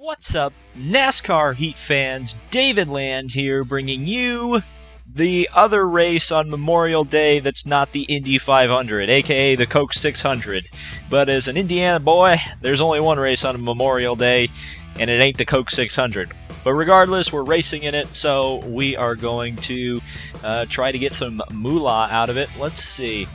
What's up, NASCAR Heat fans? David Land here, bringing you the other race on Memorial Day that's not the Indy 500, aka the Coke 600. But as an Indiana boy, there's only one race on Memorial Day, and it ain't the Coke 600. But regardless, we're racing in it, so we are going to try to get some moolah out of it. Let's see.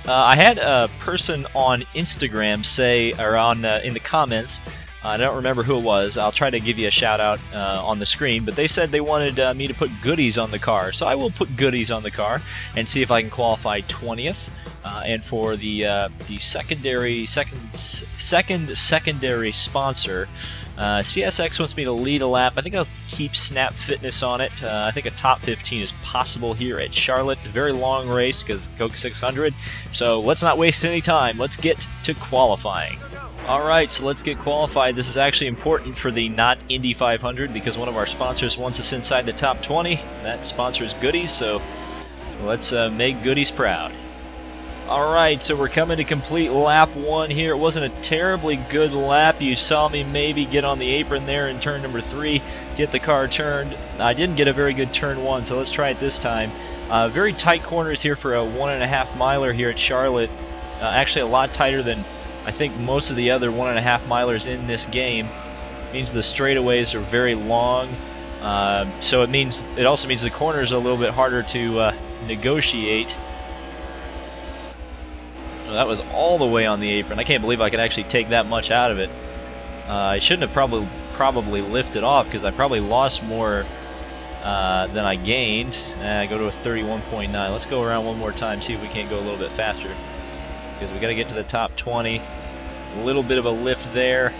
I had a person on Instagram say, or in the comments, I don't remember who it was. I'll try to give you a shout out on the screen, but they said they wanted me to put goodies on the car. So I will put goodies on the car and see if I can qualify 20th. And for the secondary sponsor, CSX wants me to lead a lap. I think I'll keep Snap Fitness on it. I think a top 15 is possible here at Charlotte. A very long race because Coke 600. So let's not waste any time. Let's get to qualifying. Alright, so let's get qualified. This is actually important for the not Indy 500 because one of our sponsors wants us inside the top 20. That sponsor is Goodies, so let's make Goodies proud. Alright, so we're coming to complete lap 1 here. It wasn't a terribly good lap. You saw me maybe get on the apron there in turn number 3, get the car turned. I didn't get a very good turn 1, so let's try it this time. Very tight corners here for a 1.5 miler here at Charlotte. Actually a lot tighter than I think most of the other 1.5 milers in this game. It means the straightaways are very long, so it also means the corners are a little bit harder to negotiate. Well, that was all the way on the apron. I can't believe I could actually take that much out of it. I shouldn't have probably lifted off because I probably lost more than I gained. I go to a 31.9. Let's go around one more time, see if we can't go a little bit faster. Because we got to get to the top 20. A little bit of a lift there.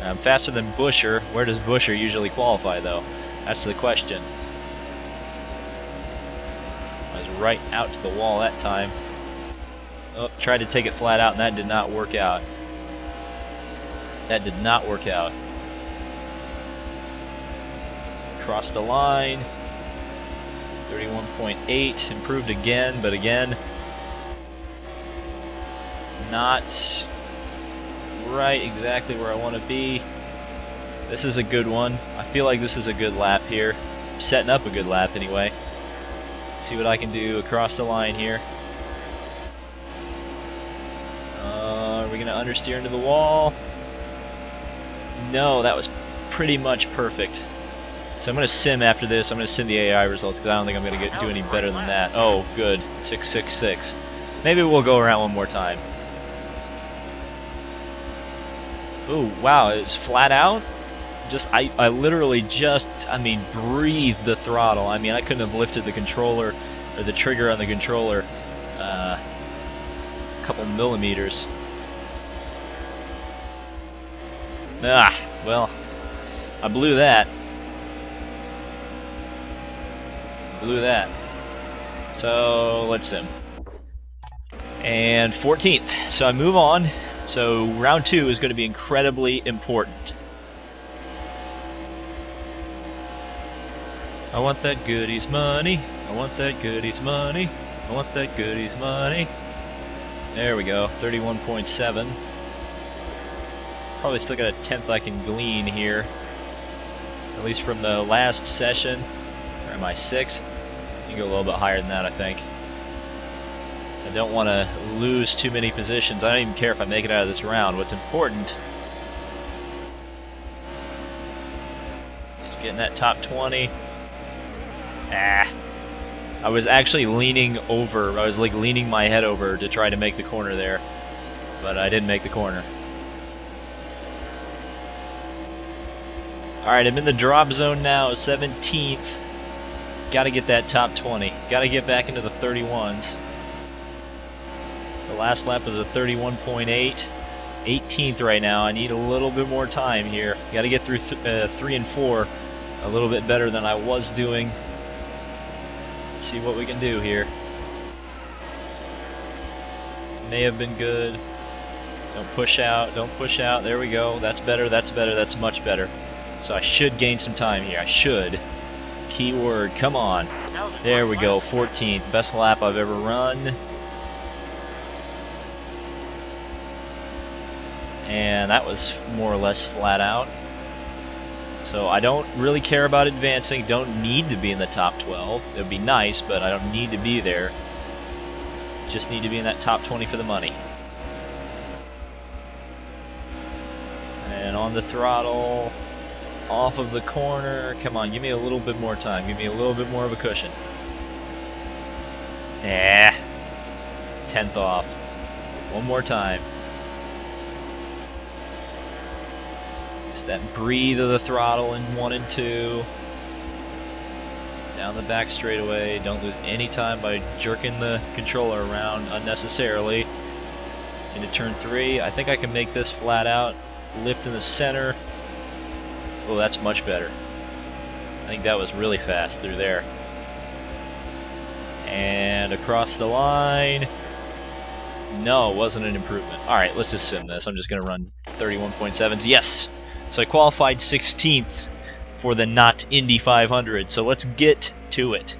I'm faster than Buescher. Where does Buescher usually qualify, though? That's the question. I was right out to the wall that time. Oh, tried to take it flat out, and that did not work out. That did not work out. Crossed the line. 31.8, improved again, but again, not right exactly where I want to be. This is a good one. I feel like this is a good lap here. I'm setting up a good lap anyway. See what I can do across the line here. Are we going to understeer into the wall? No, that was pretty much perfect. So I'm going to sim after this. I'm going to sim the AI results because I don't think I'm going to do any better than that. Oh, good. 666. Maybe we'll go around one more time. Ooh, wow. It's flat out. I literally breathed the throttle. I mean, I couldn't have lifted the controller or the trigger on the controller a couple millimeters. Well, I blew that. So let's sim. And 14th. So I move on. So round 2 is going to be incredibly important. I want that goodies money. I want that goodies money. I want that goodies money. There we go. 31.7. Probably still got a 10th I can glean here. At least from the last session. Or am I 6th? You can go a little bit higher than that, I think. I don't want to lose too many positions. I don't even care if I make it out of this round. What's important is getting that top 20. I was actually leaning over. I was like leaning my head over to try to make the corner there, but I didn't make the corner. Alright, I'm in the drop zone now, 17th. Got to get that top 20. Got to get back into the 31s. The last lap was a 31.8. 18th right now. I need a little bit more time here. Got to get through 3 and 4 a little bit better than I was doing. Let's see what we can do here. May have been good. Don't push out. Don't push out. There we go. That's better. That's better. That's much better. So I should gain some time here. I should. Keyword, come on. There we go, 14th. Best lap I've ever run. and that was more or less flat out. So I don't really care about advancing, don't need to be in the top 12. It would be nice, but I don't need to be there. Just need to be in that top 20 for the money. And on the throttle, off of the corner. Come on, give me a little bit more time. Give me a little bit more of a cushion. 10th off. One more time. Just that breathe of the throttle in 1 and 2. Down the back straightaway. Don't lose any time by jerking the controller around unnecessarily. Into turn 3. I think I can make this flat out. Lift in the center. Oh, that's much better. I think that was really fast through there. And across the line. No, it wasn't an improvement. Alright, let's just sim this. I'm just going to run 31.7s. Yes! So I qualified 16th for the not Indy 500. So let's get to it.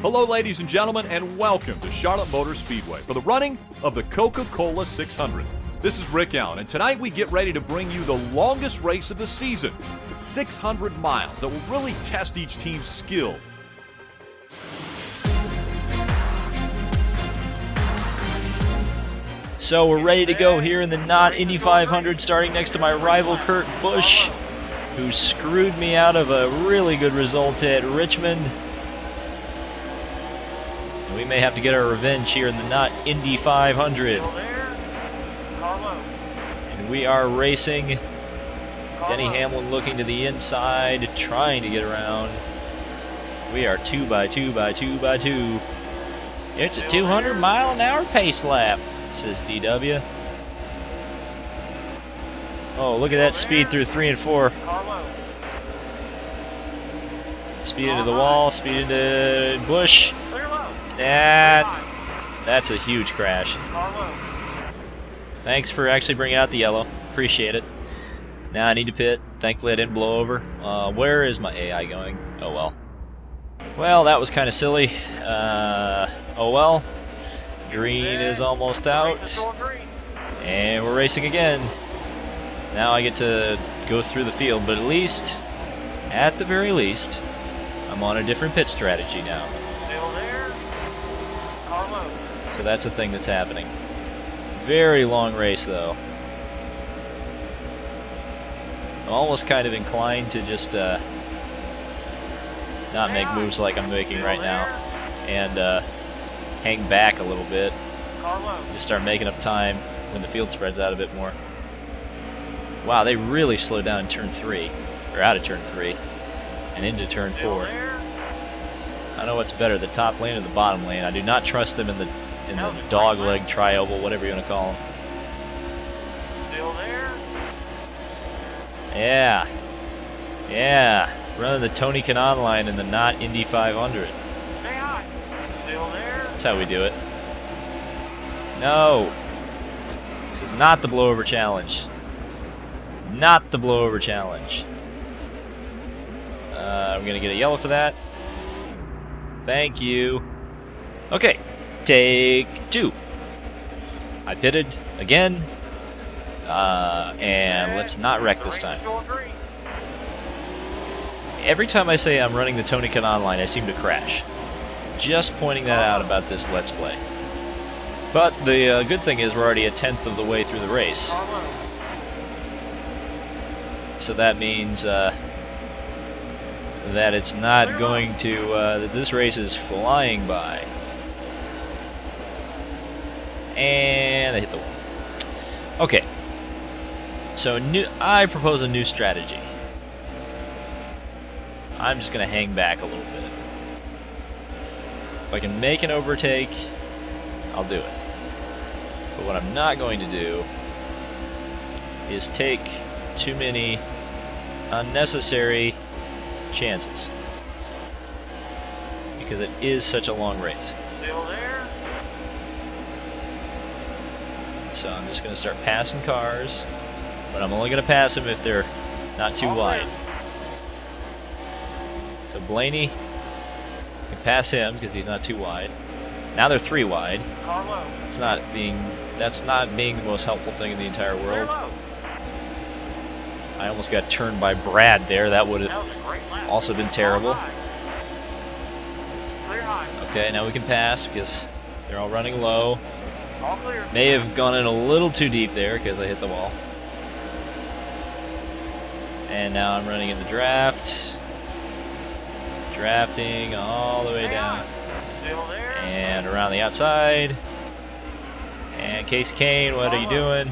Hello, ladies and gentlemen, and welcome to Charlotte Motor Speedway for the running of the Coca-Cola 600. This is Rick Allen, and tonight we get ready to bring you the longest race of the season. It's 600 miles that will really test each team's skill. So we're ready to go here in the not Indy 500, starting next to my rival Kurt Busch, who screwed me out of a really good result at Richmond. We may have to get our revenge here in the not Indy 500. And we are racing. Denny Hamlin looking to the inside, trying to get around. We are 2 by 2 by 2 by 2. It's a 200-mile-an-hour pace lap, says DW. Oh, look at that speed through 3 and 4. Speed into the wall, speed into Busch. That's a huge crash. Thanks for actually bringing out the yellow. Appreciate it. Now I need to pit. Thankfully I didn't blow over. Where is my AI going? Oh well. Well, that was kind of silly. Oh well. Green is almost out. And we're racing again. Now I get to go through the field, but at the very least, I'm on a different pit strategy now. So that's the thing that's happening. Very long race, though. I'm almost kind of inclined to just not make moves like I'm making right now, and hang back a little bit. Just start making up time when the field spreads out a bit more. Wow, they really slowed down in turn 3, or out of turn 3, and into turn 4. I don't know what's better, the top lane or the bottom lane. I do not trust them in the dog leg tri-oval, whatever you want to call them. Yeah. Running the Tony Kanaan line in the not Indy 500. That's how we do it. No. This is not the blowover challenge. Not the blowover challenge. I'm going to get a yellow for that. Thank you. Okay. Take 2. I pitted again. And let's not wreck this time. Every time I say I'm running the Tony Kanaan line, I seem to crash. Just pointing that out about this Let's Play. But the good thing is we're already a 10th of the way through the race. So that means that it's not going to... that this race is flying by. And I hit the wall. Okay. So I propose a new strategy. I'm just going to hang back a little bit. If I can make an overtake, I'll do it. But what I'm not going to do is take too many unnecessary chances. Because it is such a long race. So I'm just going to start passing cars. But I'm only going to pass them if they're not too wide. So Blaney can pass him because he's not too wide. Now they're 3 wide. It's not being That's not being the most helpful thing in the entire world. I almost got turned by Brad there. That would have also been terrible. Okay, now we can pass because they're all running low. May have gone in a little too deep there because I hit the wall. And now I'm running in the draft. Drafting all the way down. And around the outside. And Casey Kane, what are you doing?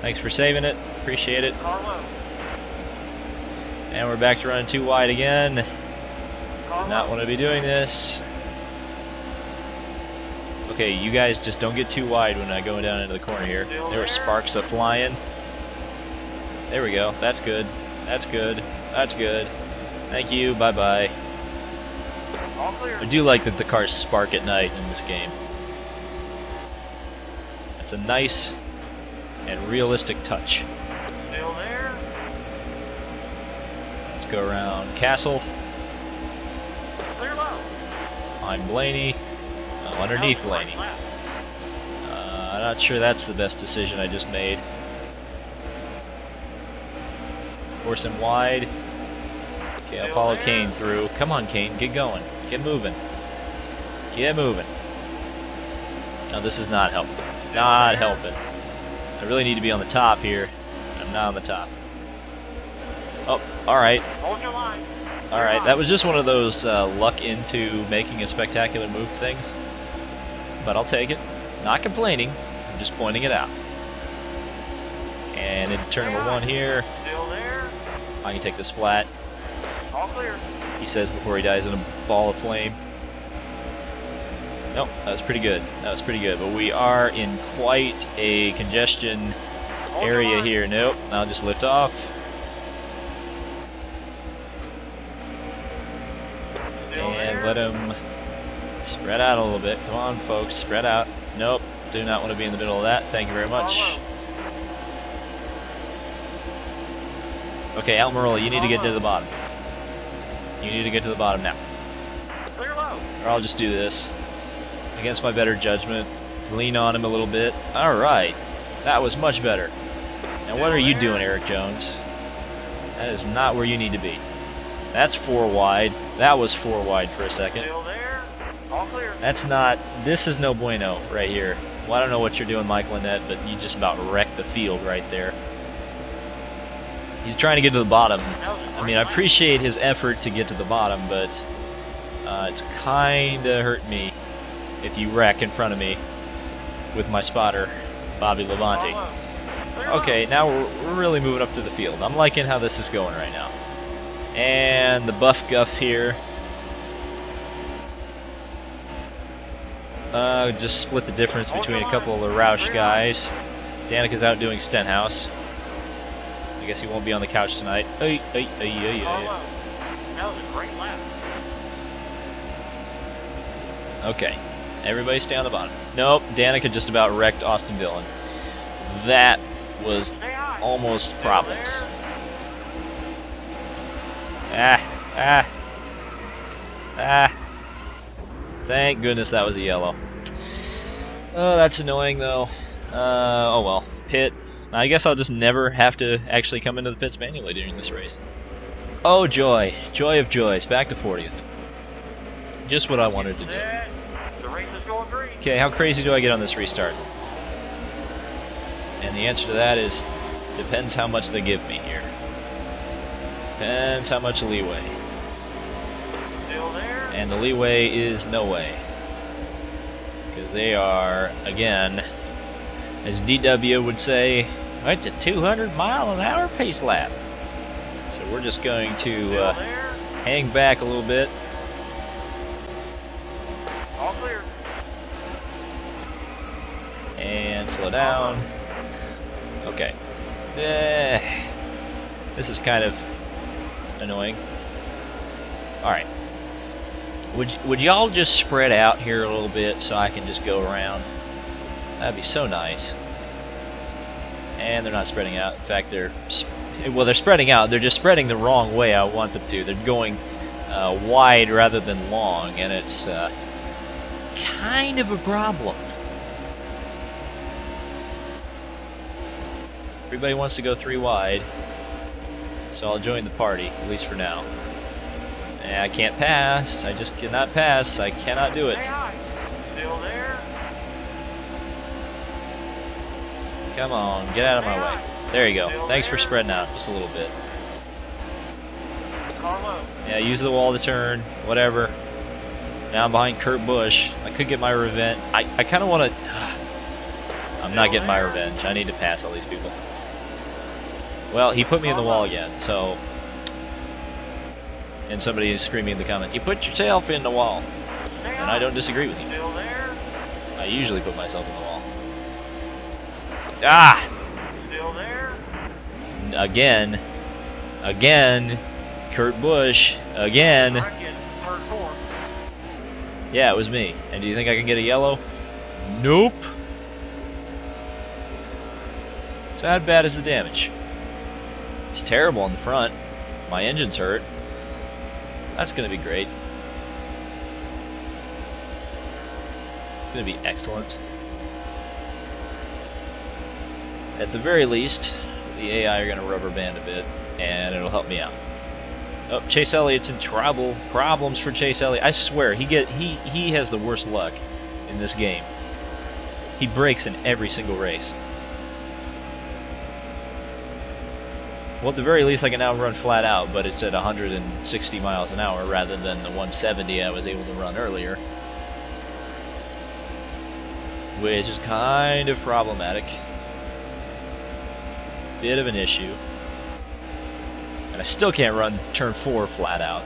Thanks for saving it. Appreciate it. And we're back to running too wide again. Did not want to be doing this. Okay, you guys just don't get too wide when I go down into the corner here. There were sparks flying. There we go. That's good. That's good. That's good. Thank you. Bye-bye. I do like that the cars spark at night in this game. It's a nice and realistic touch. Let's go around Castle. I'm Blaney. Oh, underneath Blaney. I'm not sure that's the best decision I just made. Force him wide. Okay, I'll follow Kane through. Come on, Kane, get going. Get moving. Get moving. Now this is not helpful. Not helping. I really need to be on the top here. I'm not on the top. Oh, alright. Alright, that was just one of those luck into making a spectacular move things. But I'll take it. Not complaining. I'm just pointing it out. And into turn number 1 here. I can take this flat. He says before he dies in a ball of flame. Nope, that was pretty good. That was pretty good. But we are in quite a congestion area here. Nope, I'll just lift off. And let him spread out a little bit. Come on, folks, spread out. Nope, do not want to be in the middle of that. Thank you very much. Okay, Almirola, you need to get to the bottom. You need to get to the bottom now. Or I'll just do this. Against my better judgment. Lean on him a little bit. Alright. That was much better. Now what are you doing, Eric Jones? That is not where you need to be. That's 4 wide. That was 4 wide for a second. That's not... This is no bueno right here. Well, I don't know what you're doing, Michael Annette, but you just about wrecked the field right there. He's trying to get to the bottom. I mean, I appreciate his effort to get to the bottom, but it's kind of hurt me if you wreck in front of me with my spotter, Bobby Levante. Okay, now we're really moving up to the field. I'm liking how this is going right now. And the buff guff here. Just split the difference between a couple of the Roush guys. Danica's out doing Stenhouse. I guess he won't be on the couch tonight. That was a great lap. Okay. Everybody stay on the bottom. Nope, Danica just about wrecked Austin Dillon. That was almost problems. Thank goodness that was a yellow. Oh, that's annoying though. Oh well. Pit. I guess I'll just never have to actually come into the pits manually during this race. Oh joy. Joy of joys. Back to 40th. Just what I wanted to do. Okay, how crazy do I get on this restart? And the answer to that is, depends how much they give me here. Depends how much leeway. And the leeway is no way. Because they are, again, as DW would say, it's a 200-mile-an-hour pace lap. So we're just going to hang back a little bit. All clear. And slow down. Okay. This is kind of annoying. Alright. Would y'all just spread out here a little bit so I can just go around? That'd be so nice. And they're not spreading out. In fact, they're spreading out. They're just spreading the wrong way I want them to. They're going wide rather than long, and it's kind of a problem. Everybody wants to go 3 wide. So I'll join the party, at least for now. And I can't pass. I just cannot pass. I cannot do it. Still there? Come on, get out of my way. There you go. Thanks for spreading out just a little bit. Yeah, use the wall to turn, whatever. Now I'm behind Kurt Busch. I could get my revenge. I kind of want to... I'm not getting my revenge. I need to pass all these people. Well, he put me in the wall again, so... And somebody is screaming in the comments, "You put yourself in the wall." And I don't disagree with you. I usually put myself in the wall. Ah! Still there? Again. Again. Kurt Busch. Again. Yeah, it was me. And do you think I can get a yellow? Nope. So how bad is the damage? It's terrible on the front. My engine's hurt. That's going to be great. It's going to be excellent. At the very least, the AI are going to rubber band a bit, and it'll help me out. Oh, Chase Elliott's in trouble. Problems for Chase Elliott. I swear, he has the worst luck in this game. He breaks in every single race. Well, at the very least, I can now run flat out, but it's at 160 miles an hour rather than the 170 I was able to run earlier. Which is kind of problematic. Bit of an issue. And I still can't run turn 4 flat out.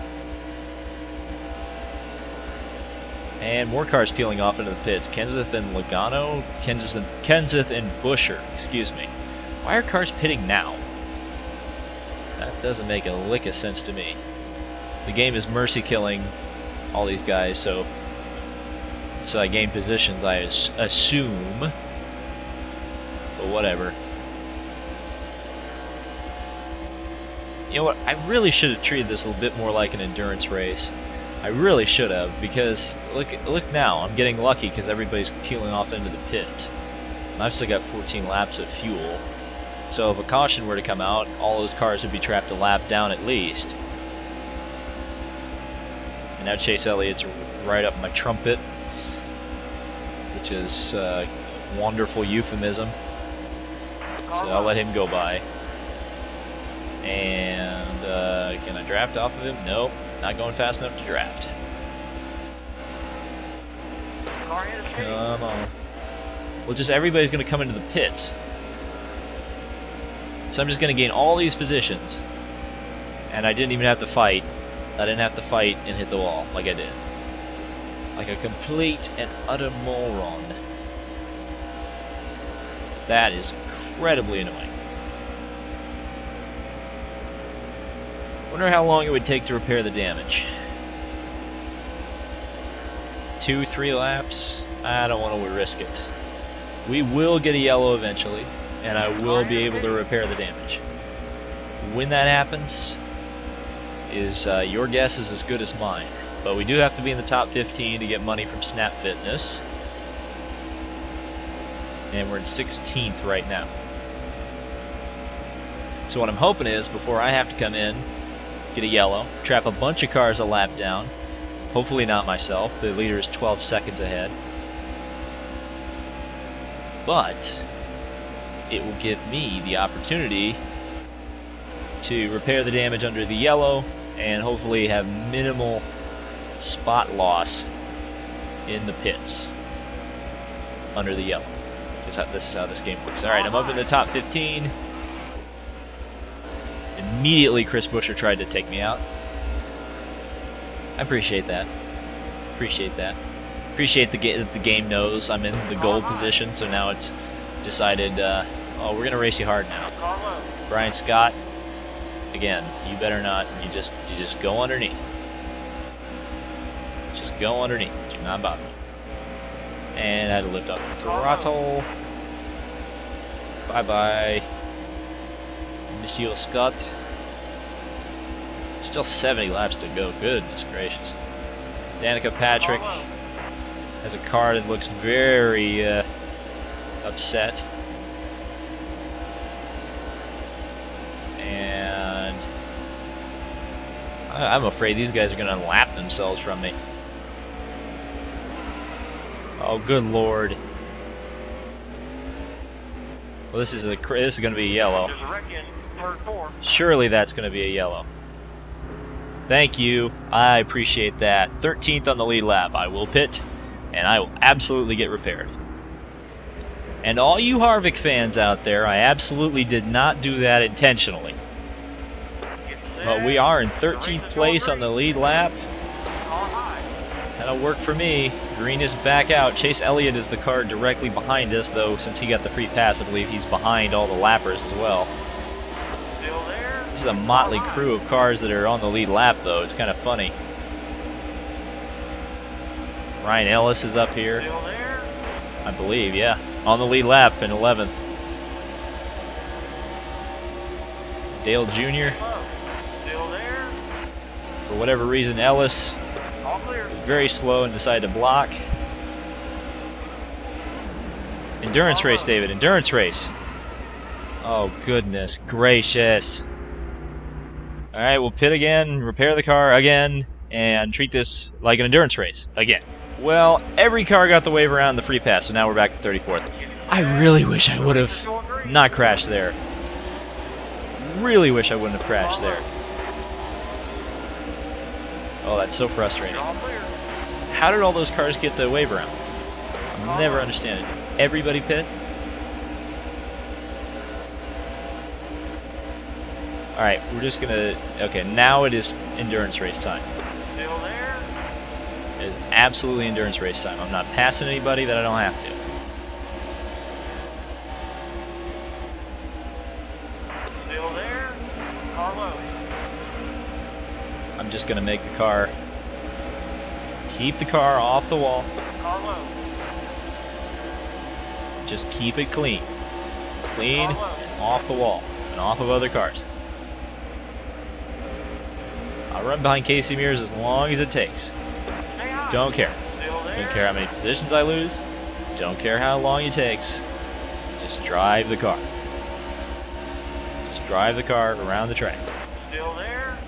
And more cars peeling off into the pits. Kenseth and Logano? Kenseth and Buescher, excuse me. Why are cars pitting now? That doesn't make a lick of sense to me. The game is mercy killing all these guys, so I gain positions, I assume. But whatever. You know what? I really should have treated this a little bit more like an endurance race. I really should have, because look now. I'm getting lucky because everybody's peeling off into the pits. And I've still got 14 laps of fuel. So if a caution were to come out, all those cars would be trapped a lap down at least. And now Chase Elliott's right up my trumpet, which is a wonderful euphemism. So I'll let him go by. And can I draft off of him? Nope, not going fast enough to draft. Come on. Well, just everybody's going to come into the pits. So I'm just going to gain all these positions. And I didn't even have to fight. I didn't have to fight and hit the wall like I did. Like a complete and utter moron. That is incredibly annoying. Wonder how long it would take to repair the damage. 2-3 laps? I don't want to risk it. We will get a yellow eventually, and I will be able to repair the damage. When that happens, is your guess is as good as mine. But we do have to be in the top 15 to get money from Snap Fitness. And we're in 16th right now. So what I'm hoping is, before I have to come in, get a yellow, trap a bunch of cars a lap down, hopefully not myself, the leader is 12 seconds ahead, but it will give me the opportunity to repair the damage under the yellow and hopefully have minimal spot loss in the pits under the yellow. This is how this game works. Alright, I'm up in the top 15. Immediately Chris Buescher tried to take me out. I appreciate that. Appreciate that. Appreciate that the game knows I'm in the goal position, so now it's decided, oh, we're going to race you hard now. Brian Scott, again, you better not. You just go underneath. Just go underneath. Do not bother me. And I had to lift off the throttle. Bye-bye, Monsieur Scott. Still 70 laps to go. Goodness gracious. Danica Patrick has a car that looks very upset. And I'm afraid these guys are going to lap themselves from me. Oh, good lord. Well, this is going to be a yellow. There's a wreck in turn 4. Surely that's going to be a yellow. Thank you. I appreciate that. 13th on the lead lap. I will pit, and I will absolutely get repaired. And all you Harvick fans out there, I absolutely did not do that intentionally. But we are in 13th place on the lead lap. That'll work for me. Green is back out. Chase Elliott is the car directly behind us, though since he got the free pass, I believe he's behind all the lappers as well. This is a motley crew of cars that are on the lead lap, though. It's kind of funny. Ryan Ellis is up here. I believe, yeah. On the lead lap in 11th. Dale Jr. For whatever reason, Ellis was very slow and decided to block. Endurance race, David. Endurance race. Oh, goodness gracious. All right, we'll pit again, repair the car again, and treat this like an endurance race again. Well, every car got the wave around the free pass, so now we're back to 34th. I really wish I would have not crashed there. Really wish I wouldn't have crashed there. Oh, that's so frustrating. How did all those cars get the wave around? I'll never understand it. Everybody pit? Alright, we're just gonna... Okay, now it is endurance race time. It is absolutely endurance race time. I'm not passing anybody that I don't have to. Still there? Carlo. I'm just gonna make the car... Keep the car off the wall. Carlo. Just keep it clean. Clean, and off the wall, and off of other cars. I'll run behind Casey Mears as long as it takes. Don't care. Don't care how many positions I lose. Don't care how long it takes. Just drive the car. Just drive the car around the track. Still there?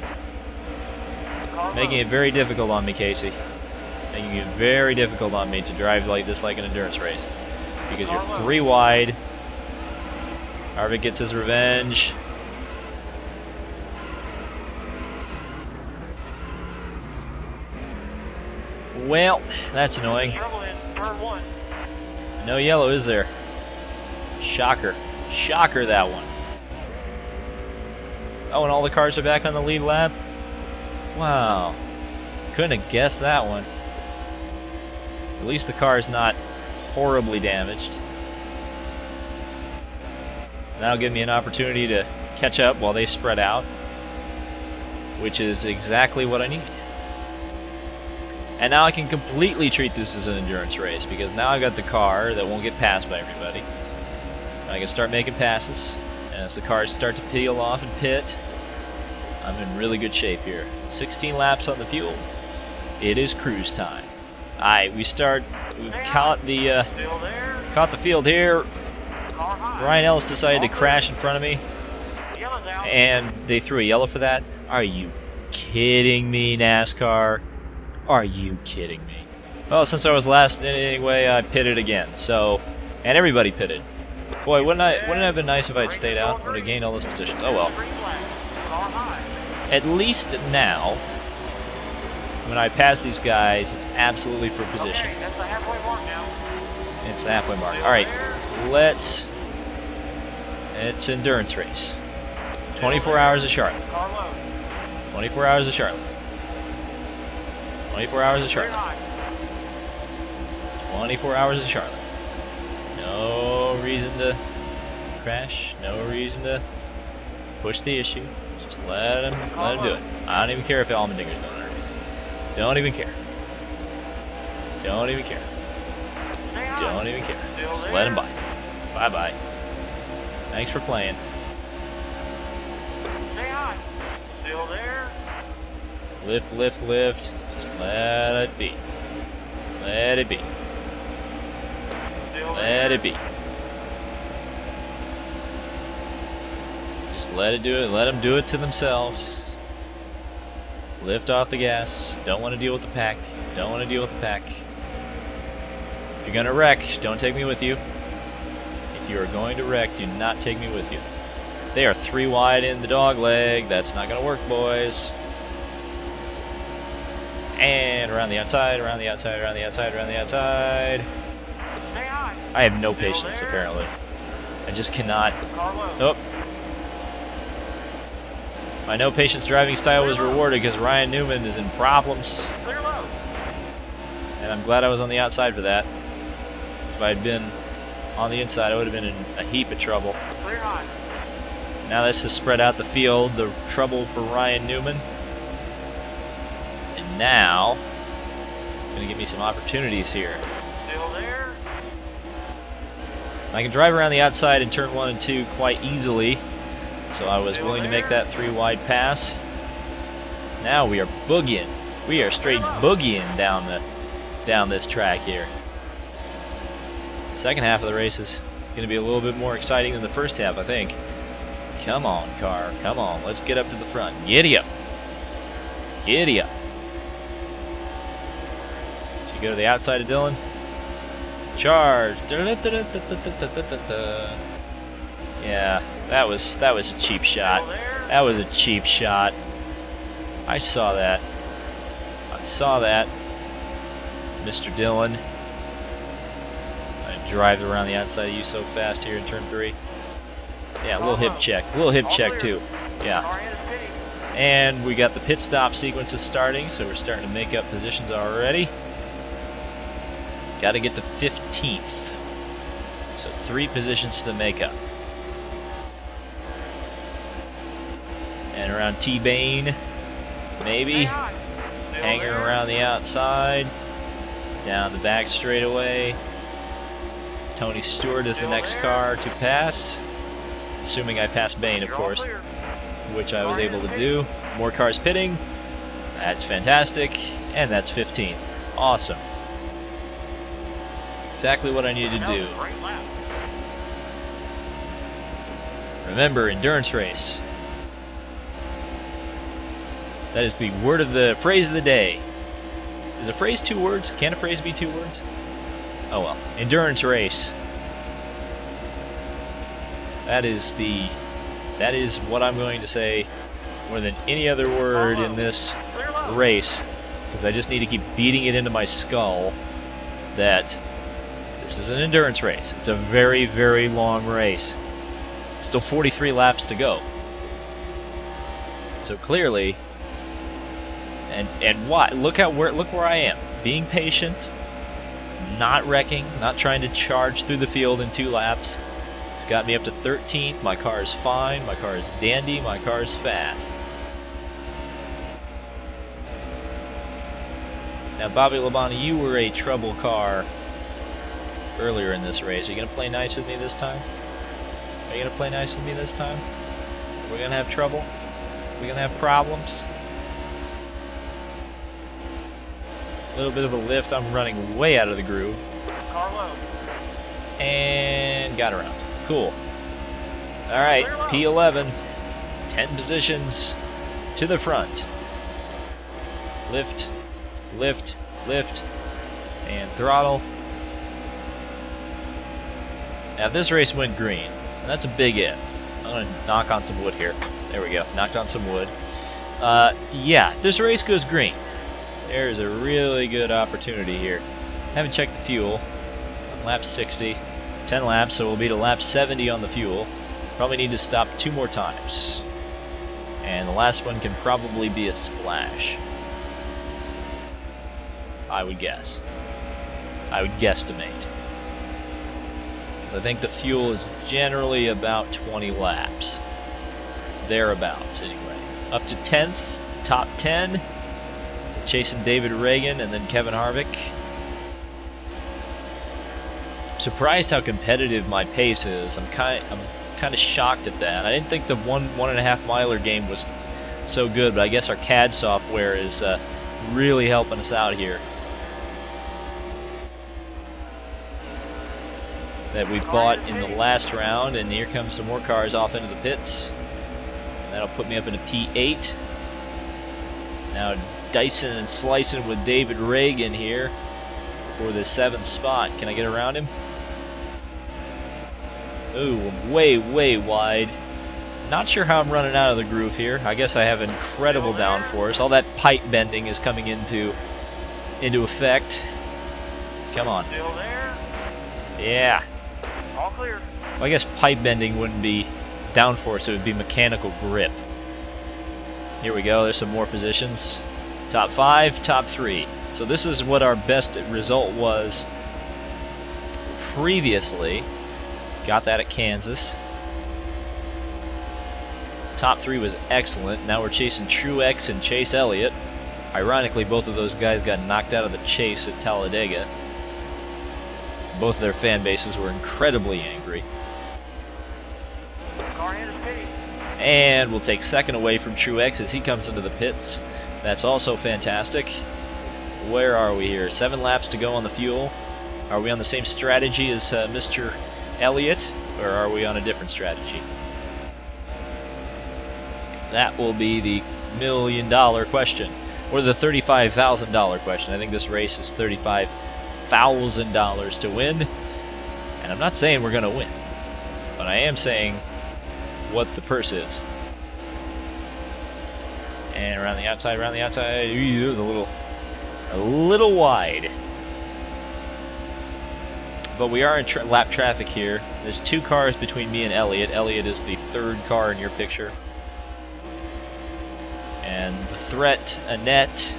Making it very difficult on me, Casey. Making it very difficult on me to drive like this like an endurance race. Because you're 3 wide. Harvick gets his revenge. Well, that's annoying. No yellow, is there? Shocker. Shocker, that one. Oh, and all the cars are back on the lead lap? Wow. Couldn't have guessed that one. At least the car is not horribly damaged. That'll give me an opportunity to catch up while they spread out, which is exactly what I need. And now I can completely treat this as an endurance race because now I've got the car that won't get passed by everybody. I can start making passes, and as the cars start to peel off and pit, I'm in really good shape here. 16 laps on the fuel. It is cruise time. Alright, we've caught the field here. Ryan Ellis decided to crash in front of me, and they threw a yellow for that. Are you kidding me, NASCAR? Are you kidding me? Well, since I was last anyway, I pitted again. So, and everybody pitted. Boy, wouldn't it have been nice if I'd stayed out? Would have gained all those positions. Oh well. At least now, when I pass these guys, it's absolutely for position. Okay, that's the halfway mark now. It's the halfway mark. All right, it's endurance race. 24 hours of Charlotte. 24 hours of Charlotte. 24 hours of Charlotte. 24 hours of Charlotte. No reason to crash. No reason to push the issue. Just let him do it. I don't even care if Allmendinger's going under me. Don't even care. Don't even care. Don't even care. Just let him by. Bye-bye. Thanks for playing. Still there? Lift, lift, lift. Just let it be. Let it be. Let it be. Just let it do it. Let them do it to themselves. Lift off the gas. Don't want to deal with the pack. Don't want to deal with the pack. If you're going to wreck, don't take me with you. If you are going to wreck, do not take me with you. They are 3 wide in the dog leg. That's not going to work, boys. And around the outside, around the outside, around the outside, around the outside. Stay high. I have no patience, apparently. I just cannot. Car low. Oh. My no patience driving style was rewarded because Ryan Newman is in problems. Clear low. And I'm glad I was on the outside for that. If I had been on the inside, I would have been in a heap of trouble. Clear high. Now this has spread out the field, the trouble for Ryan Newman. And now, it's going to give me some opportunities here. Still there. I can drive around the outside in turn 1 and 2 quite easily. So I was willing to make that 3 wide pass. Now we are boogieing. We are straight boogieing down this track here. Second half of the race is going to be a little bit more exciting than the first half, I think. Come on, car. Come on. Let's get up to the front. Giddy up. Giddy up. Should you go to the outside of Dylan? Charge. Yeah, that was a cheap shot. That was a cheap shot. I saw that. I saw that. Mr. Dillon. I drive around the outside of you so fast here in turn 3. Yeah, a little hip check. A little hip check too. Yeah. And we got the pit stop sequences starting, so we're starting to make up positions already. Got to get to 15th. So 3 positions to make up. And around T-Bane, maybe. Hanging around the outside. Down the back straightaway. Tony Stewart is the next car to pass. Assuming I pass Bane, of course. Which I was able to do. More cars pitting. That's fantastic. And that's 15th. Awesome. Exactly what I needed to do. Remember, endurance race. That is the word of the phrase of the day. Is a phrase 2 words? Can a phrase be 2 words? Oh well. Endurance race. That is what I'm going to say more than any other word in this race, because I just need to keep beating it into my skull that this is an endurance race. It's a very, very long race. It's still 43 laps to go. So clearly, and why? Look where I am. Being patient, not wrecking, not trying to charge through the field in 2 laps. It's got me up to 13th. My car is fine. My car is dandy. My car is fast. Now, Bobby Labonte, you were a trouble car earlier in this race. Are you going to play nice with me this time? Are you going to play nice with me this time? We're going to have trouble? We're going to have problems? A little bit of a lift. I'm running way out of the groove. And got around. Cool. Alright, P11. 10 positions to the front. Lift, lift, lift, and throttle. Now, if this race went green, and that's a big if. I'm going to knock on some wood here. There we go. Knocked on some wood. Yeah, if this race goes green, there's a really good opportunity here. Haven't checked the fuel. Lap 60. 10 laps, so we'll be to lap 70 on the fuel. Probably need to stop 2 more times. And the last one can probably be a splash. I would guess. I would guesstimate. Because I think the fuel is generally about 20 laps. Thereabouts, anyway. Up to 10th, top 10. Chasing David Reagan and then Kevin Harvick. Surprised how competitive my pace is. I'm kind of shocked at that. I didn't think the 1.5 miler game was so good, but I guess our CAD software is really helping us out here. That we bought in the last round, and here comes some more cars off into the pits. And that'll put me up into P8. Now dicing and slicing with David Reagan here for the 7th spot. Can I get around him? Ooh, way, way wide. Not sure how I'm running out of the groove here. I guess I have incredible downforce. All that pipe bending is coming into effect. Come on. Still there? Yeah. All clear. Well, I guess pipe bending wouldn't be downforce, it would be mechanical grip. Here we go, there's some more positions. Top 5, top 3. So this is what our best result was previously. Got that at Kansas. Top 3 was excellent. Now we're chasing Truex and Chase Elliott. Ironically, both of those guys got knocked out of the chase at Talladega. Both of their fan bases were incredibly angry. Car in is pitting. And we'll take second away from Truex as he comes into the pits. That's also fantastic. Where are we here? 7 laps to go on the fuel. Are we on the same strategy as Mr. Elliott, or are we on a different strategy? That will be the $1 million question, or the $35,000 question. I think this race is $35,000 to win, and I'm not saying we're going to win, but I am saying what the purse is. And around the outside, Ooh, it was a little wide. But we are in lap traffic here. There's 2 cars between me and Elliott. Elliott is the 3rd car in your picture. And the threat, Annette,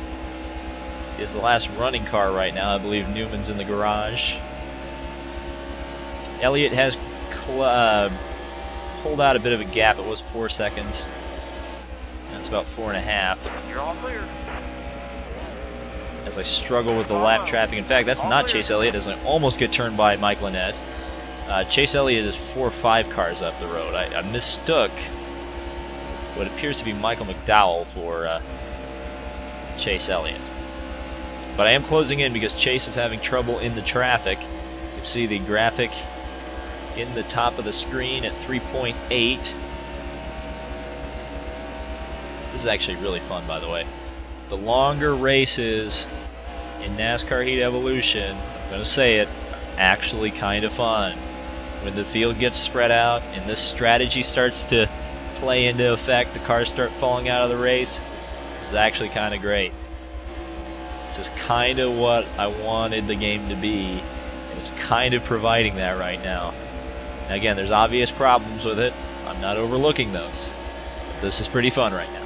is the last running car right now. I believe Newman's in the garage. Elliott has pulled out a bit of a gap. It was 4 seconds. That's about 4.5. You're all clear. As I struggle with the lap traffic. In fact, that's not Chase Elliott, as I almost get turned by Mike Lynette. Chase Elliott is 4 or 5 cars up the road. I mistook what appears to be Michael McDowell for Chase Elliott. But I am closing in because Chase is having trouble in the traffic. You can see the graphic in the top of the screen at 3.8. This is actually really fun, by the way. The longer races in NASCAR Heat Evolution, I'm going to say it, actually kind of fun. When the field gets spread out and this strategy starts to play into effect, the cars start falling out of the race, this is actually kind of great. This is kind of what I wanted the game to be, and it's kind of providing that right now. Now again, there's obvious problems with it. I'm not overlooking those. But this is pretty fun right now.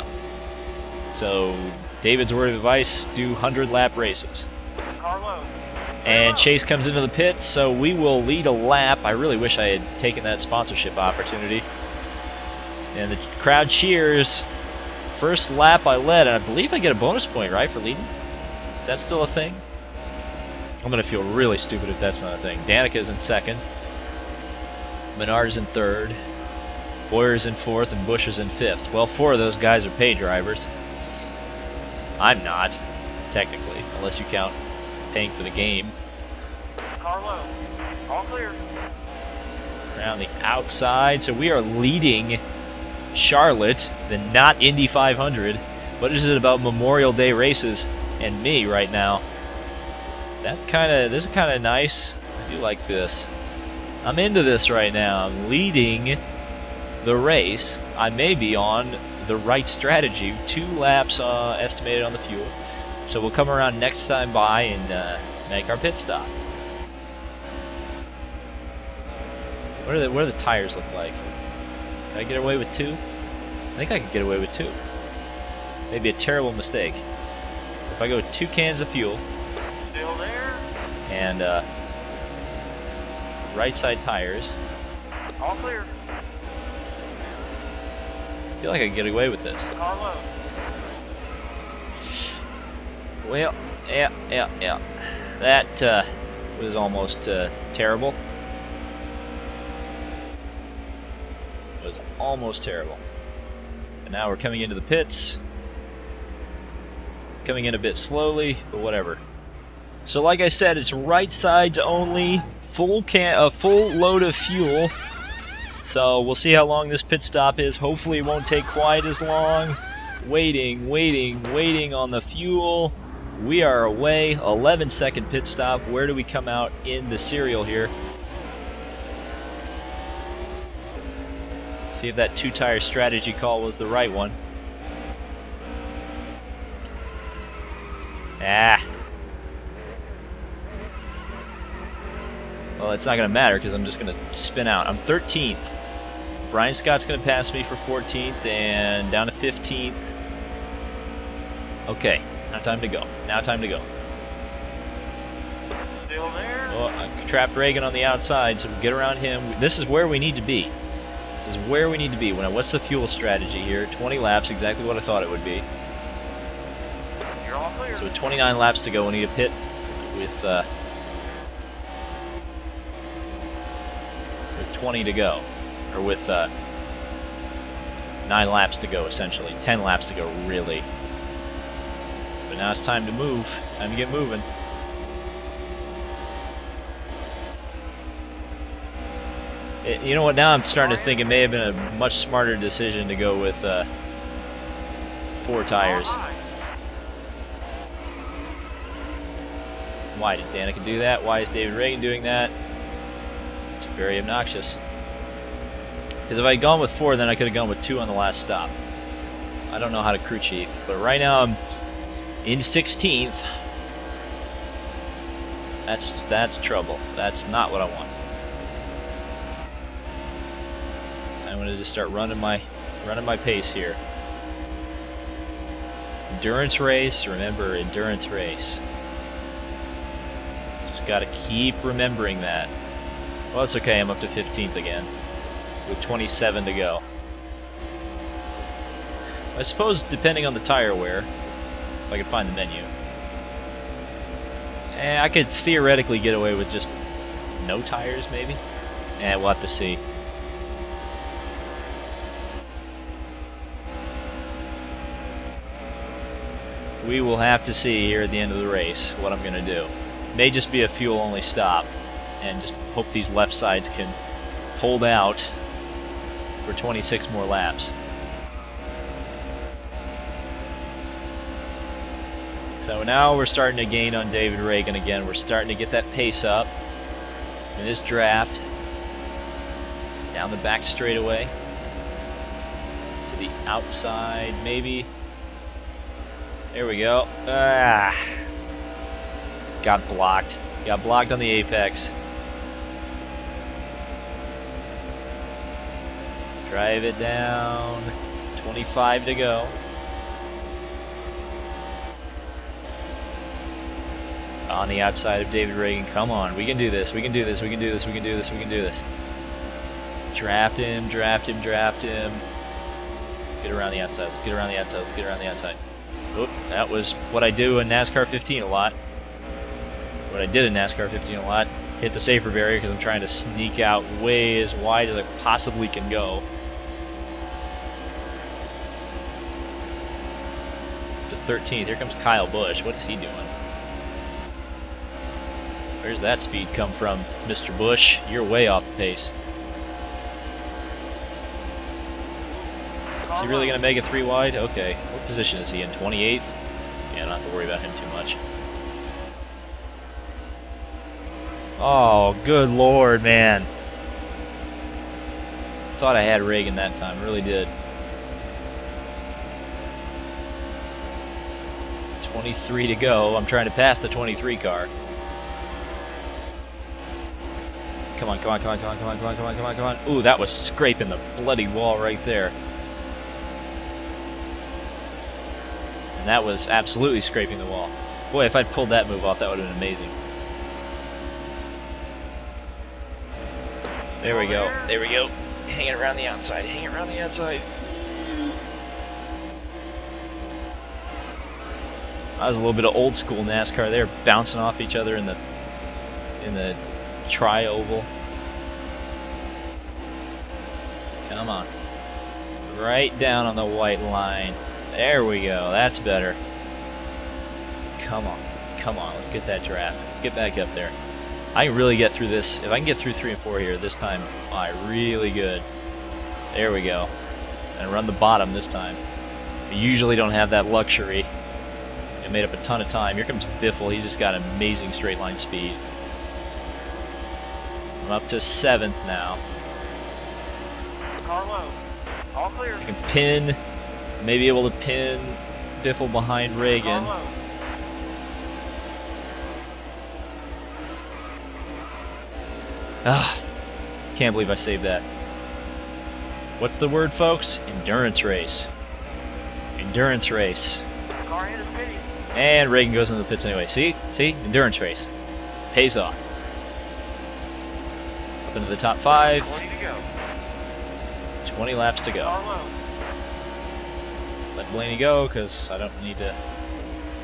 So, David's word of advice, do 100-lap races. Car low. And Chase comes into the pits, so we will lead a lap. I really wish I had taken that sponsorship opportunity. And the crowd cheers. First lap I led, and I believe I get a bonus point, right, for leading? Is that still a thing? I'm going to feel really stupid if that's not a thing. Danica's in second. Menard is in third. Boyer's in fourth, and Busch is in fifth. Well, 4 of those guys are paid drivers. I'm not, technically, unless you count paying for the game. Car low. All clear. Around the outside, so we are leading Charlotte, the not Indy 500. What is it about Memorial Day races and me right now? This is kind of nice. I do like this. I'm into this right now. I'm leading the race. I may be on the right strategy. 2 laps estimated on the fuel. So we'll come around next time by and make our pit stop. What do the tires look like? Can I get away with 2? I think I can get away with 2. Maybe a terrible mistake. If I go with 2 cans of fuel Still there? and right side tires, All clear. I feel like I can get away with this. Car low. Well, yeah. That was almost terrible. It was almost terrible. And now we're coming into the pits. Coming in a bit slowly, but whatever. So like I said, it's right sides only. Full load of fuel. So we'll see how long this pit stop is. Hopefully it won't take quite as long. Waiting on the fuel. We are away. 11-second pit stop. Where do we come out in the serial here? See if that two-tire strategy call was the right one. Well, it's not going to matter because I'm just going to spin out. I'm 13th. Brian Scott's going to pass me for 14th and down to 15th. Okay, now time to go. Still there. Well, I trapped Reagan on the outside, so we get around him. This is where we need to be. What's the fuel strategy here? 20 laps, exactly what I thought it would be. You're all clear. So with 29 laps to go, we need a pit with 20 to go. Or with 9 laps to go, essentially. 10 laps to go, really. But now it's time to move. Time to get moving. You know what, now I'm starting to think it may have been a much smarter decision to go with 4 tires. Why did Danica do that? Why is David Reagan doing that? It's very obnoxious. Because if I had gone with 4, then I could have gone with 2 on the last stop. I don't know how to crew chief, but right now I'm in 16th. That's trouble. That's not what I want. I'm going to just start running my pace here. Endurance race, remember, endurance race. Just got to keep remembering that. Well, it's okay, I'm up to 15th again, with 27 to go. I suppose, depending on the tire wear, if I could find the menu, I could theoretically get away with just no tires, maybe? We'll have to see. We will have to see here at the end of the race what I'm going to do. May just be a fuel-only stop, and just hope these left sides can hold out for 26 more laps. So now we're starting to gain on David Reagan again. We're starting to get that pace up in this draft. Down the back straightaway to the outside, maybe. There we go. Got blocked. Got blocked on the apex. Drive it down. 25 to go. On the outside of David Reagan. Come on. We can do this. We can do this. We can do this. We can do this. We can do this. Draft him. Draft him. Draft him. Let's get around the outside. Let's get around the outside. Let's get around the outside. Oop, that was what I do in NASCAR 15 a lot. What I did in NASCAR 15 a lot. Hit the safer barrier because I'm trying to sneak out way as wide as I possibly can go. To 13th. Here comes Kyle Busch. What is he doing? Where's that speed come from, Mr. Busch? You're way off the pace. Is he really going to make it 3 wide? Okay. What position is he in? 28th? Yeah, I don't have to worry about him too much. Oh, good lord, man. Thought I had Reagan that time. Really did. 23 to go. I'm trying to pass the 23 car. Come on, come on, come on, come on, come on, come on, come on, come on, come on. Ooh, that was scraping the bloody wall right there. And that was absolutely scraping the wall. Boy, if I'd pulled that move off, that would have been amazing. There we go. There we go. Hang it around the outside. Hang it around the outside. That was a little bit of old school NASCAR there, bouncing off each other in the tri-oval. Come on. Right down on the white line. There we go. That's better. Come on. Come on. Let's get that draft. Let's get back up there. I can really get through this. If I can get through 3 and 4 here this time, really good. There we go. And run the bottom this time. We usually don't have that luxury. It made up a ton of time. Here comes Biffle. He's just got amazing straight line speed. I'm up to 7th now. Car low. All clear. I can pin, maybe able to pin Biffle behind Reagan. Car low. Ah, can't believe I saved that. What's the word, folks? Endurance race. Endurance race. Car hit his pity. And Reagan goes into the pits anyway. See? See? Endurance race. Pays off. Up into the top 5. 20 to go. 20 laps to go. Car low. Let Blaney go, because I don't need to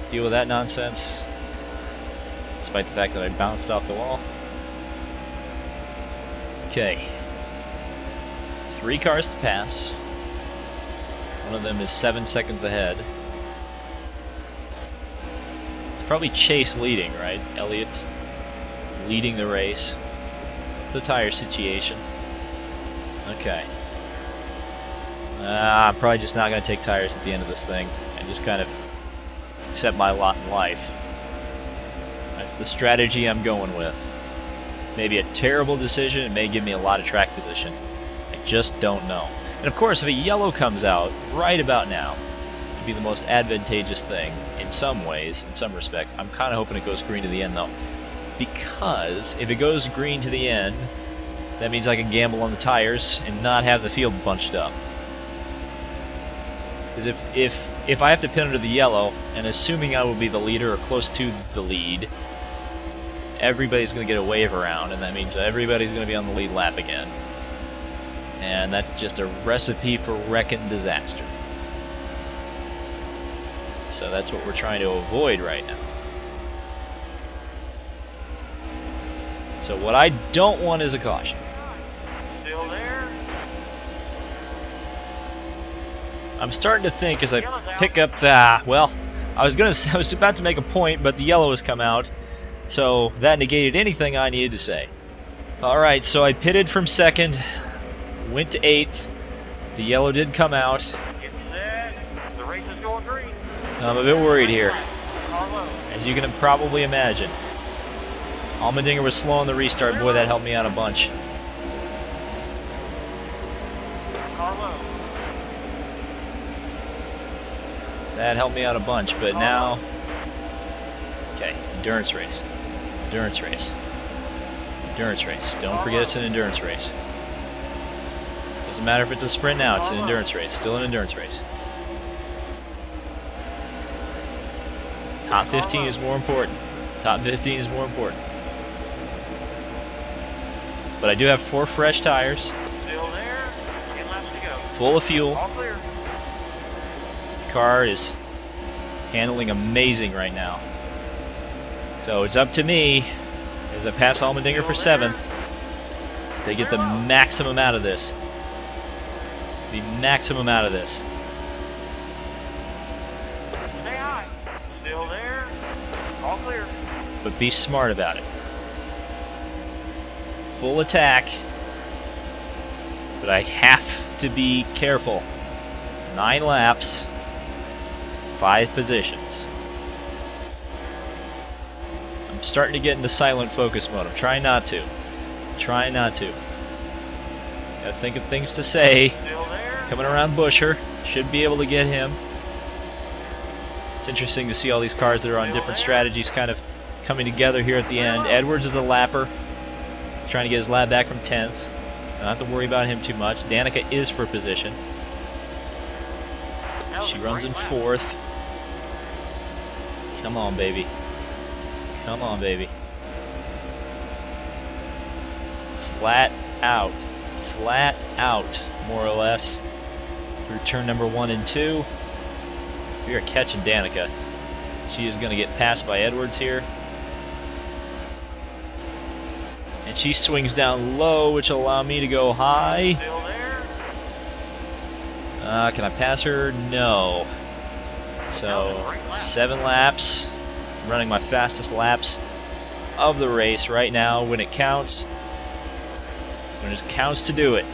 deal with that nonsense. Despite the fact that I bounced off the wall. Okay. 3 cars to pass. One of them is 7 seconds ahead. It's probably Chase leading, right? Elliott leading the race. It's the tire situation. Okay. I'm probably just not going to take tires at the end of this thing and just kind of accept my lot in life. That's the strategy I'm going with. Maybe a terrible decision. It may give me a lot of track position. I just don't know. And of course, if a yellow comes out right about now, it'd be the most advantageous thing in some ways, in some respects. I'm kind of hoping it goes green to the end, though. Because if it goes green to the end, that means I can gamble on the tires and not have the field bunched up. Because if I have to pin under the yellow, and assuming I will be the leader or close to the lead, everybody's going to get a wave around, and that means everybody's going to be on the lead lap again. And that's just a recipe for wrecking disaster. So that's what we're trying to avoid right now. So what I don't want is a caution. Still there. I'm starting to think as I pick up the... Well, I was about to make a point, but the yellow has come out. So that negated anything I needed to say. Alright, so I pitted from 2nd, went to 8th. The yellow did come out. Get set. The race is going green. I'm a bit worried here, Car low. as you can probably imagine. Allmendinger was slow on the restart. Boy, that helped me out a bunch. Car low. That helped me out a bunch, but now... Okay, endurance race. Endurance race. Endurance race. Don't forget it's an endurance race. Doesn't matter if it's a sprint now, it's an endurance race. Still an endurance race. Top 15 is more important. Top 15 is more important. But I do have 4 fresh tires, Still there. 10 laps to go. full of fuel. All clear. The car is handling amazing right now. So it's up to me as I pass Allmendinger for 7th to get the maximum out of this. The maximum out of this. Stay high. Still there. All clear. But be smart about it. Full attack. But I have to be careful. 9 laps. 5 positions. I'm starting to get into silent focus mode. I'm trying not to. Trying not to. Gotta think of things to say. Still there. Coming around Busher. Should be able to get him. It's interesting to see all these cars that are on different strategies kind of coming together here at the end. Edwards is a lapper. He's trying to get his lap back from 10th. So I don't have to worry about him too much. Danica is for position. She runs in 4th. Come on, baby. Come on, baby. Flat out. Flat out, more or less. Through turn number 1 and 2. We are catching Danica. She is going to get passed by Edwards here. And she swings down low, which will allow me to go high. Still there. Can I pass her? No. So, 7 laps. I'm running my fastest laps of the race right now when it counts. When it counts to do it.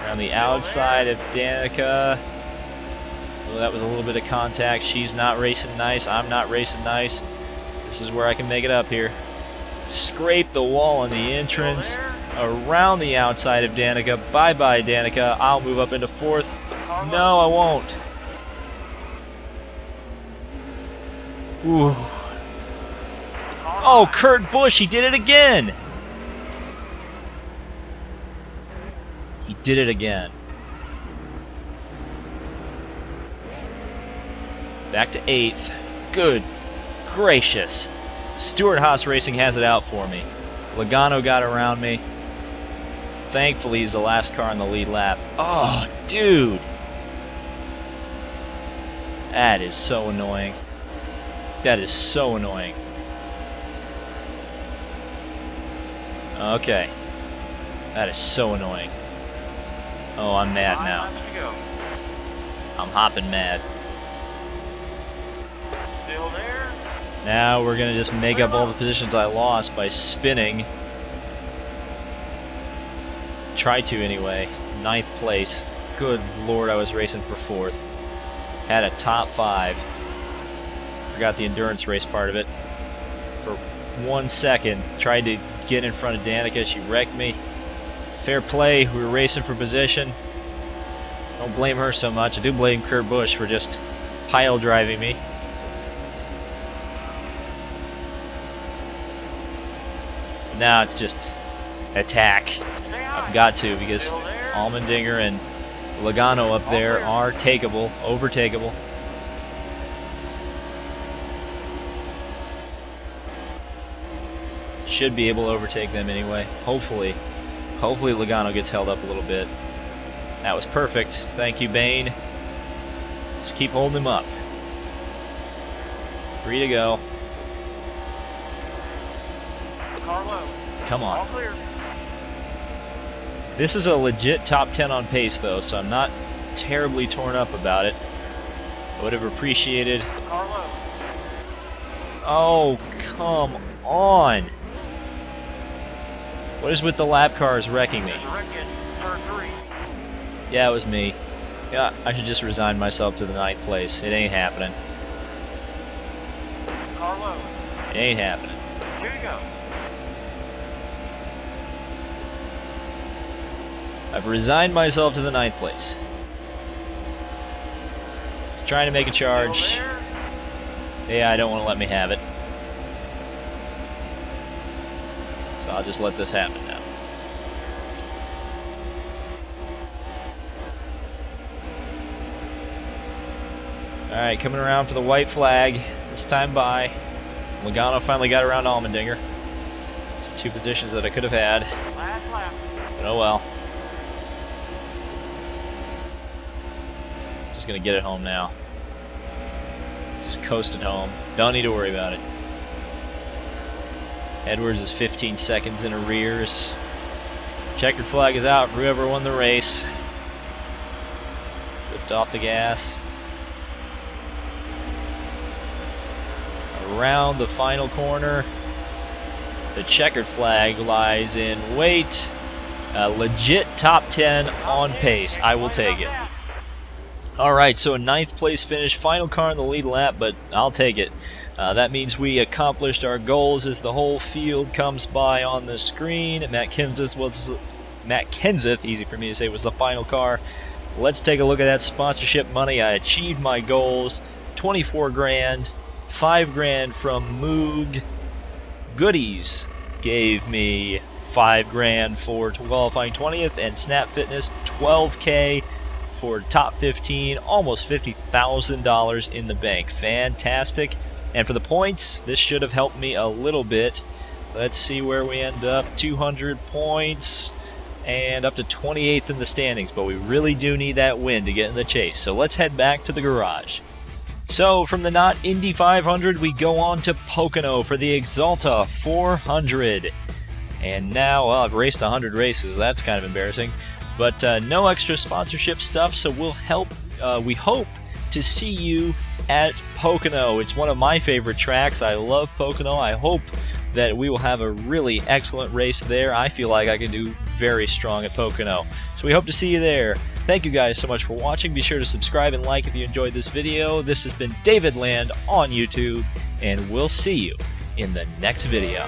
Around the outside of Danica. Oh, that was a little bit of contact. She's not racing nice. I'm not racing nice. This is where I can make it up here. Scrape the wall on the entrance. Around the outside of Danica. Bye-bye, Danica. I'll move up into 4th. No, I won't. Ooh. Oh, Kurt Busch, he did it again. He did it again. Back to 8th. Good gracious. Stewart Haas Racing has it out for me. Logano got around me. Thankfully, he's the last car in the lead lap. Oh, dude. That is so annoying. That is so annoying. Okay. That is so annoying. Oh, I'm mad now. I'm hopping mad. Still there. Now we're going to just make up all the positions I lost by spinning. Try to anyway. 9th place. Good lord, I was racing for 4th. Had a top 5. Forgot the endurance race part of it. For 1 second, tried to get in front of Danica. She wrecked me. Fair play. We were racing for position. Don't blame her so much. I do blame Kurt Busch for just pile driving me. Now it's just attack. I've got to, because Allmendinger and Logano up there are takeable, overtakeable. Should be able to overtake them anyway. Hopefully Logano gets held up a little bit. That was perfect. Thank you, Bane. Just keep holding him up. 3 to go. Come on. This is a legit top 10 on pace, though, so I'm not terribly torn up about it. I would have appreciated... Oh, come on! What is with the lap cars wrecking me? Yeah, it was me. Yeah, I should just resign myself to the 9th place. It ain't happening. It ain't happening. Here you go. I've resigned myself to the 9th place. Just trying to make a charge. Yeah, I don't want to let me have it. So I'll just let this happen now. Alright, coming around for the white flag. This time by. Logano finally got around Allmendinger. 2 positions that I could have had. But oh well. Just gonna get it home now. Just coast it home. Don't need to worry about it. Edwards is 15 seconds in arrears. Checkered flag is out for whoever won the race. Lift off the gas. Around the final corner. The checkered flag lies in wait. A legit top 10 on pace. I will take it. Alright, so a 9th place finish, final car in the lead lap, but I'll take it. That means we accomplished our goals as the whole field comes by on the screen. Matt Kenseth, easy for me to say, was the final car. Let's take a look at that sponsorship money. I achieved my goals. 24 grand, 5 grand from Moog. Goodies gave me 5 grand for qualifying 20th, and Snap Fitness 12K for top 15, almost $50,000 in the bank. Fantastic. And for the points, this should have helped me a little bit. Let's see where we end up. 200 points and up to 28th in the standings, but we really do need that win to get in the chase. So let's head back to the garage. So from the Not Indy 500, we go on to Pocono for the Exalta 400. And now, well, I've raced 100 races. That's kind of embarrassing. But no extra sponsorship stuff, so we hope to see you at Pocono. It's one of my favorite tracks. I love Pocono. I hope that we will have a really excellent race there. I feel like I can do very strong at Pocono. So we hope to see you there. Thank you guys so much for watching. Be sure to subscribe and like if you enjoyed this video. This has been David Land on YouTube, and we'll see you in the next video.